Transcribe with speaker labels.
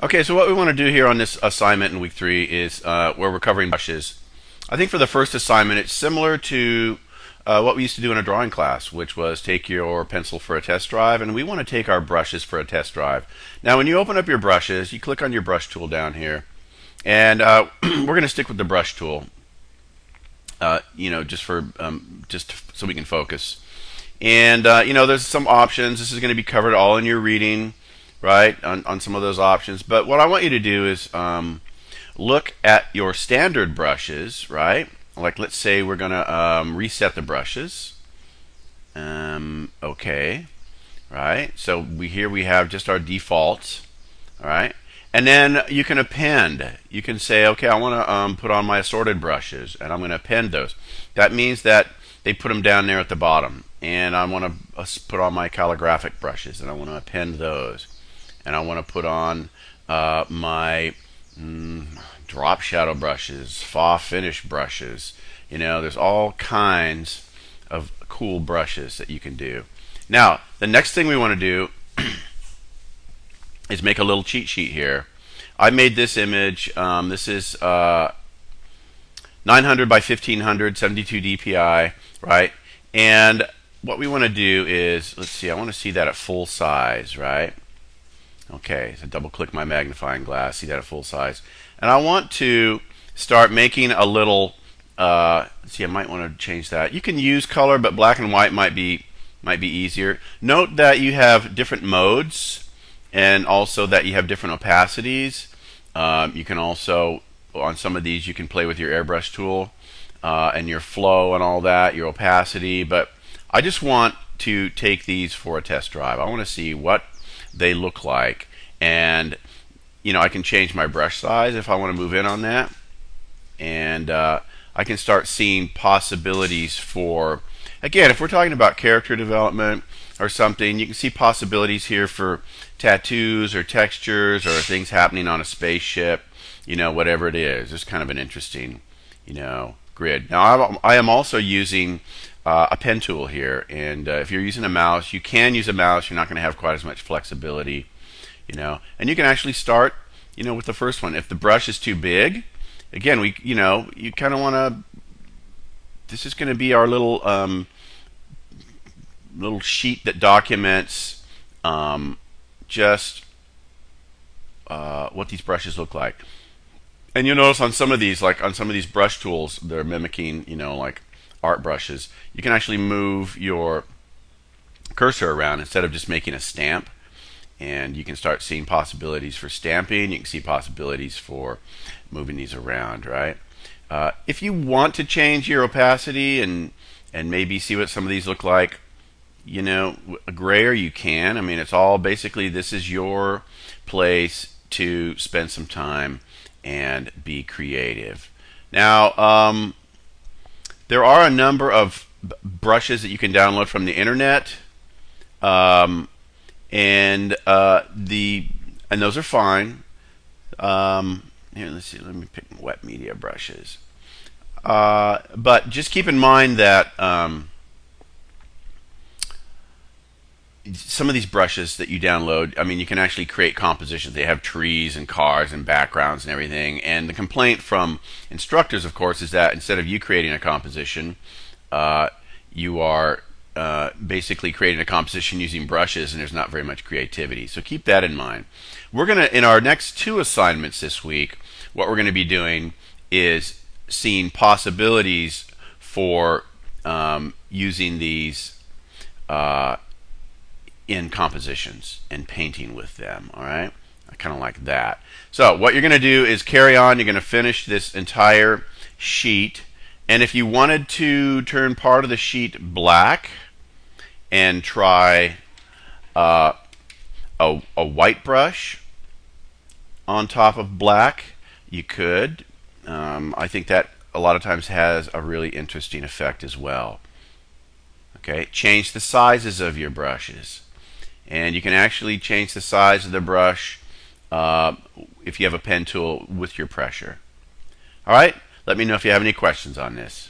Speaker 1: Okay, so what we want to do here on this assignment in week 3 is where we're covering brushes. I think for the first assignment, it's similar to what we used to do in a drawing class, which was take your pencil for a test drive, and we want to take our brushes for a test drive. Now, when you open up your brushes, you click on your brush tool down here, and we're going to stick with the brush tool, just so we can focus. And there's some options. This is going to be covered all in your reading, right, on some of those options. But what I want you to do is look at your standard brushes, right? Like, let's say we're going to reset the brushes. Okay, right? So here we have just our defaults, all right? And then you can append. You can say, okay, I want to put on my assorted brushes, and I'm going to append those. That means that they put them down there at the bottom. And I want to put on my calligraphic brushes, and I want to append those. And I want to put on my drop shadow brushes, faux finish brushes. There's all kinds of cool brushes that you can do. Now, the next thing we want to do is make a little cheat sheet here. I made this image. This is 900 by 1500, 72 dpi, right? And what we want to do is, let's see, I want to see that at full size, right? Okay, so double click my magnifying glass, see that at full size. And I want to start making a little, let's see, I might want to change that. You can use color, but black and white might be easier. Note that you have different modes, and also that you have different opacities. You can also, on some of these, you can play with your airbrush tool and your flow and all that, your opacity. But I just want to take these for a test drive. I want to see what they look like, and I can change my brush size if I want to move in on that, and I can start seeing possibilities for, again, if we're talking about character development or something, you can see possibilities here for tattoos or textures or things happening on a spaceship, whatever it is. It's kind of an interesting, grid. Now, I am also using a pen tool here, and if you're using a mouse, you can use a mouse. You're not going to have quite as much flexibility, and you can actually start, with the first one. If the brush is too big, again, you kind of want to, this is going to be our little little sheet that documents just what these brushes look like. And you'll notice on some of these, like on some of these brush tools, they're mimicking, like art brushes. You can actually move your cursor around instead of just making a stamp, and you can start seeing possibilities for stamping. You can see possibilities for moving these around, right? If you want to change your opacity and maybe see what some of these look like, grayer, you can. I mean, it's all basically, this is your place to spend some time and be creative. Now, there are a number of brushes that you can download from the internet, and those are fine. Here, let's see. Let me pick wet media brushes. But just keep in mind that some of these brushes that you download, I mean, you can actually create compositions. They have trees and cars and backgrounds and everything. And the complaint from instructors, of course, is that instead of you creating a composition, you are basically creating a composition using brushes, and there's not very much creativity. So keep that in mind. We're going to, in our next 2 assignments this week, what we're going to be doing is seeing possibilities for using these in compositions and painting with them. All right, I kind of like that. So what you're going to do is carry on. You're going to finish this entire sheet, and if you wanted to turn part of the sheet black and try a white brush on top of black, you could. I think that a lot of times has a really interesting effect as well. Okay, change the sizes of your brushes. And you can actually change the size of the brush if you have a pen tool with your pressure. All right, let me know if you have any questions on this.